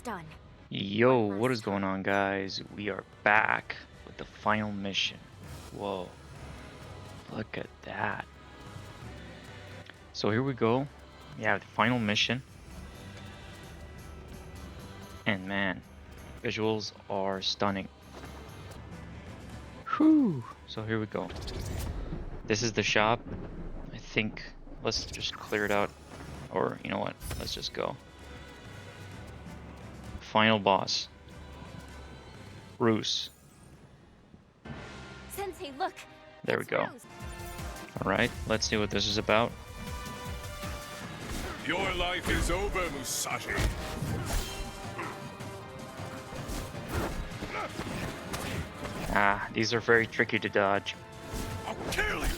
done. Yo, One what last is going on, guys? We are back with the final mission. Whoa, look at that. So here we go. Yeah, the final mission. And man, visuals are stunning. Whew. So here we go. This is the shop. I think let's just clear it out. Or you know what? Let's just go. Final boss. Roos. Sensei, look. There we It's go. Rose. Alright, let's see what this is about. Your life is over, Musashi. Ah, these are very tricky to dodge. I'll kill you.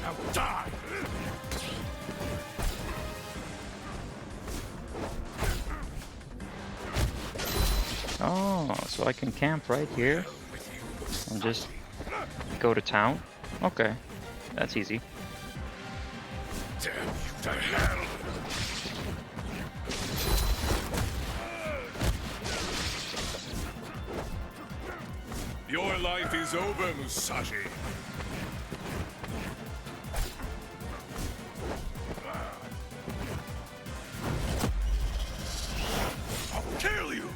Now die. Oh, so I can camp right here and just go to town? Okay, that's easy. Damn you to hell. Your life is over, Musashi. I'll kill you.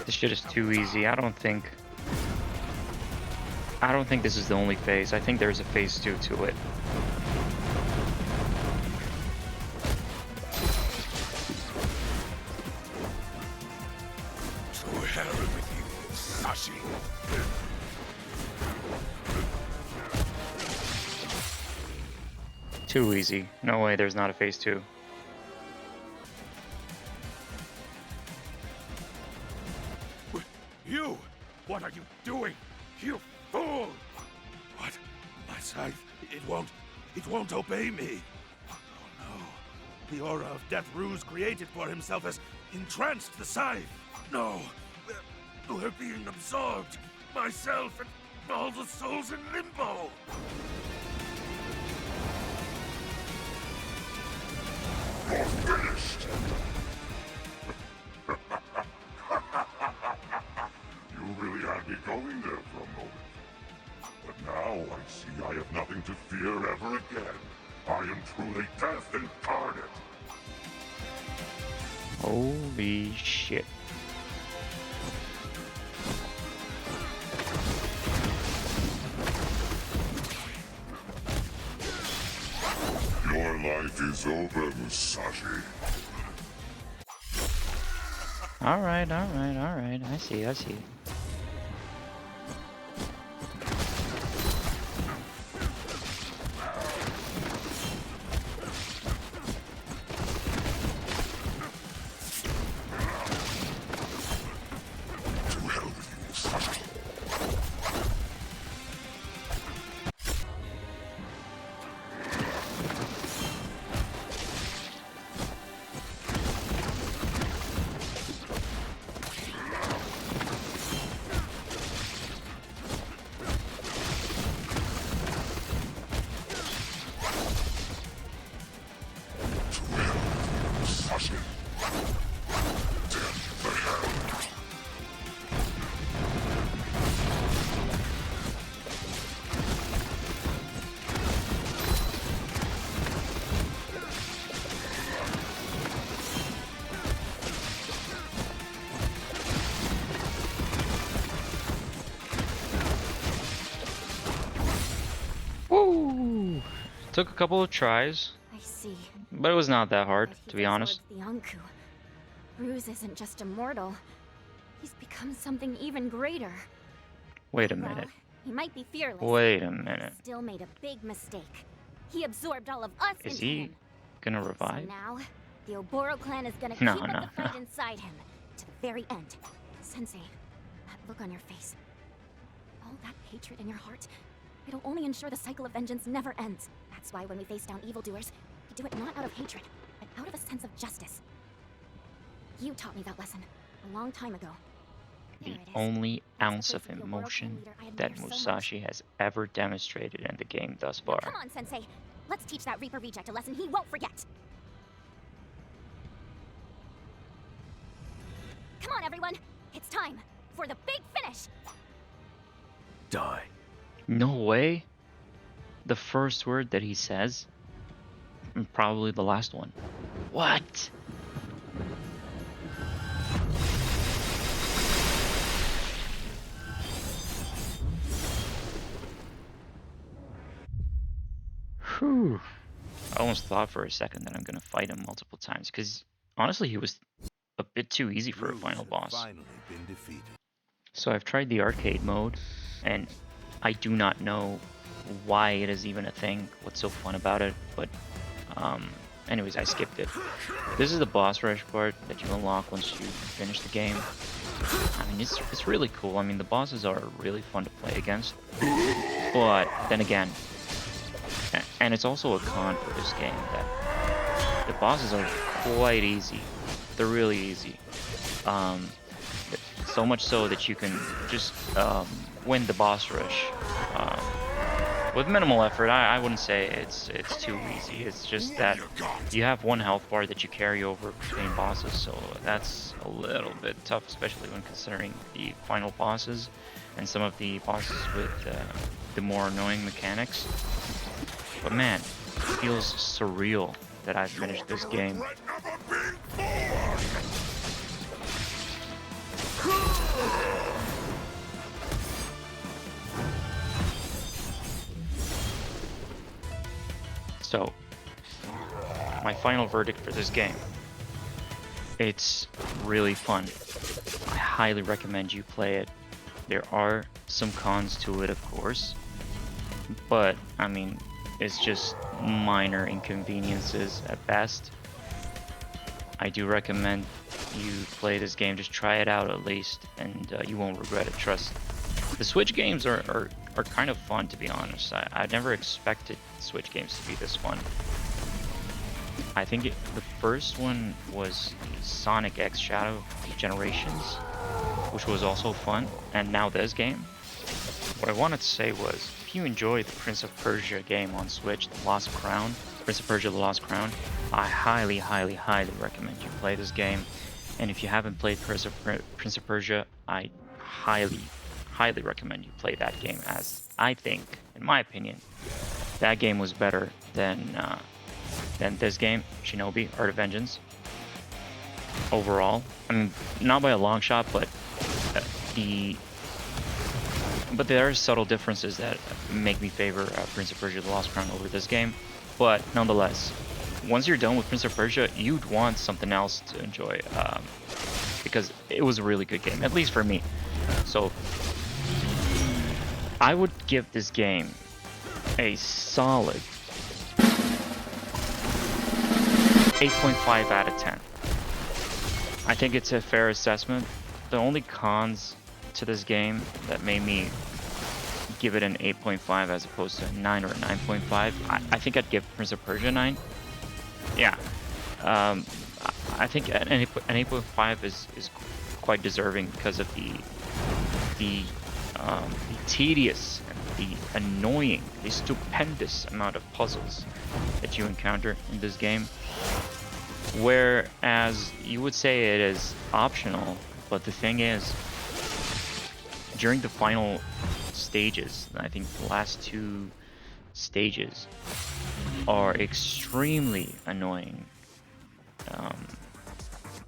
This shit is too easy. I don't think this is the only phase. I think there's a phase 2 to it. To hell with you, Musashi. Too easy. No way there's not a phase 2. You! What are you doing? You fool! What? My scythe? It won't obey me. Oh no. The aura of death Ruse created for himself has entranced the scythe. No. We're being absorbed. Myself and all the souls in limbo. You're finished! You really had me going there for a moment. But now I see I have nothing to fear ever again. I am truly death incarnate. Holy shit. Your life is over, Musashi. Alright. I see. To hell with you, Musashi. Musashi. Death to hell. Woo! Took a couple of tries, I see. but it was not that hard, But he to be honest. absorbed the Anku. Ruse isn't just immortal. He's become something even greater. Wait a Well, minute. he might be fearless. Wait a minute. Still made a big mistake. He absorbed all of us Is into he him. gonna So revive? now, the Oboro clan is gonna No, keep no, up the fight no. inside him to the very end. Sensei, that look on your face, all that hatred in your heart, it'll only ensure the cycle of vengeance never ends. That's why when we face down evildoers, we do it not out of hatred, but out of a sense of justice. You taught me that lesson a long time ago. The There it is. only That's ounce the of face of the world emotion clan leader I that admire so much. Musashi has ever demonstrated in the game thus Now, far. come on, Sensei. Let's teach that Reaper reject a lesson he won't forget. Come on, everyone. It's time for the big finish. Die. No way. The first word that he says, and probably the last one. What? Whew. I almost thought for a second that I'm gonna fight him multiple times, because honestly he was a bit too easy for a final boss. Finally been defeated. So I've tried the arcade mode, and I do not know why it is even a thing, what's so fun about it, but anyways, I skipped it. This is the boss rush part that you unlock once you finish the game. I mean, it's really cool. I mean, the bosses are really fun to play against, but then again, and it's also a con for this game that the bosses are quite easy. They're really easy. So much so that you can just win the boss rush with minimal effort. I wouldn't say it's too easy. It's just that you have one health bar that you carry over between bosses, so that's a little bit tough, especially when considering the final bosses and some of the bosses with the more annoying mechanics. But man, it feels surreal that I finished this game. So, my final verdict for this game. It's really fun. I highly recommend you play it. There are some cons to it, of course, but I mean, it's just minor inconveniences at best. I do recommend you play this game. Just try it out at least, and you won't regret it, trust. The Switch games are kind of fun, to be honest. I never expected Switch games to be this fun. I think the first one was Sonic X Shadow Generations, which was also fun, and now this game. What I wanted to say was, if you enjoyed the Prince of Persia game on Switch, The Lost Crown, Prince of Persia: The Lost Crown, I highly, highly, highly recommend you play this game. And if you haven't played Prince of Persia, I highly, highly recommend you play that game, as I think, in my opinion, that game was better than this game, Shinobi: Art of Vengeance. Overall, I mean, not by a long shot, but there are subtle differences that make me favor Prince of Persia: The Lost Crown over this game. But nonetheless, once you're done with Prince of Persia, you'd want something else to enjoy, because it was a really good game, at least for me. So I would give this game a solid 8.5 out of 10. I think it's a fair assessment. The only cons to this game that made me give it an 8.5 as opposed to a 9 or a 9.5, I think I'd give Prince of Persia 9. Yeah. I think an 8.5 is quite deserving because of the tedious and the annoying, the stupendous amount of puzzles that you encounter in this game. Whereas you would say it is optional, but the thing is, during the final stages, I think the last two stages are extremely annoying.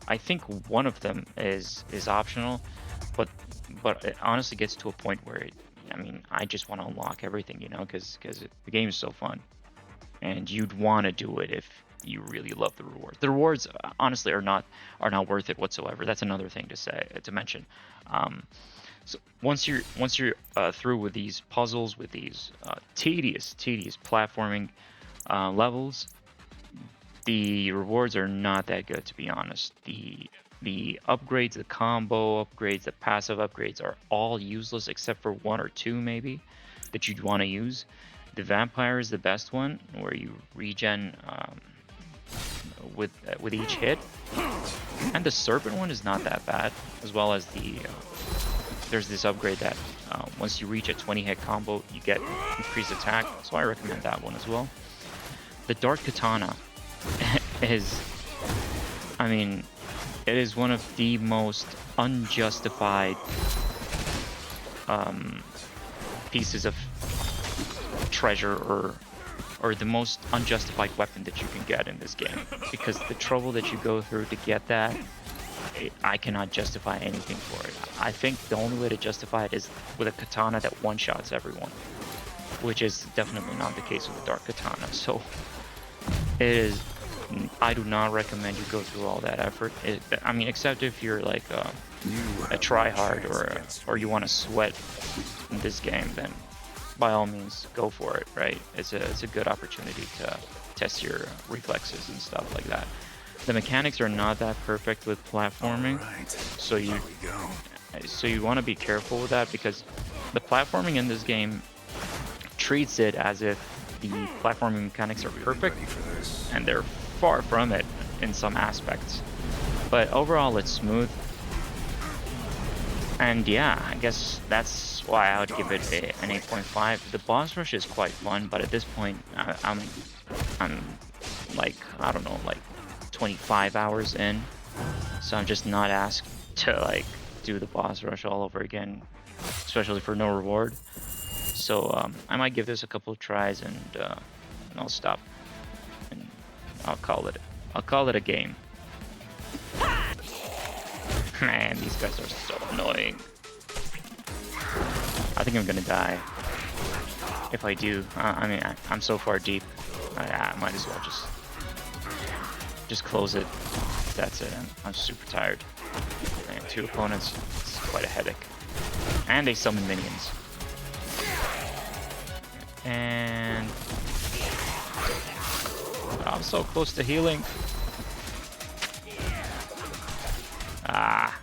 I think one of them is optional, but it honestly gets to a point where I just want to unlock everything, because the game is so fun, and you'd want to do it if you really love the rewards. The rewards, honestly, are not worth it whatsoever. That's another thing to mention. So once you're through with these puzzles, with these tedious platforming levels, the rewards are not that good, to be honest. The upgrades, the combo upgrades, the passive upgrades are all useless except for one or two maybe that you'd want to use. The vampire is the best one, where you regen with each hit. And the serpent one is not that bad, as well as the there's this upgrade that once you reach a 20 hit combo, you get increased attack, so I recommend that one as well. The Dark Katana is, I mean, it is one of the most unjustified pieces of treasure or the most unjustified weapon that you can get in this game, because the trouble that you go through to get that, I cannot justify anything for it. I think the only way to justify it is with a katana that one-shots everyone, which is definitely not the case with the Dark Katana. So it is, I do not recommend you go through all that effort. I mean, except if you're like a tryhard or you want to sweat in this game, then by all means go for it, right? It's a good opportunity to test your reflexes and stuff like that. The mechanics are not that perfect with platforming, so you want to be careful with that, because the platforming in this game treats it as if the platforming mechanics are perfect, and they're far from it in some aspects. But overall, it's smooth. And yeah, I guess that's why I would give it an 8.5. The boss rush is quite fun, but at this point, I'm like, I don't know, like 25 hours in, so I'm just not asked to like do the boss rush all over again, especially for no reward. So I might give this a couple of tries and I'll stop and I'll call it a game. Man, these guys are so annoying. I think I'm gonna die. If I do, I mean, I'm so far deep. I might as well just close it. That's it. I'm super tired. And 2 opponents, it's quite a headache. And they summon minions. And I'm so close to healing. Ah.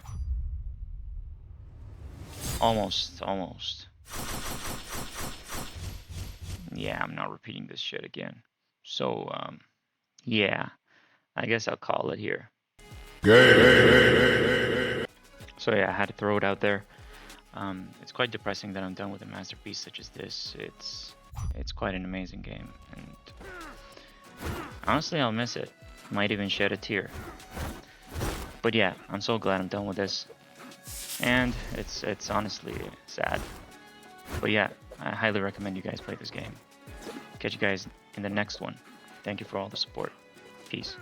Almost. Yeah, I'm not repeating this shit again. So, yeah. I guess I'll call it here. So yeah, I had to throw it out there. It's quite depressing that I'm done with a masterpiece such as this. It's quite an amazing game, and honestly, I'll miss it. Might even shed a tear. But yeah, I'm so glad I'm done with this, and it's honestly sad. But yeah, I highly recommend you guys play this game. Catch you guys in the next one. Thank you for all the support. Peace.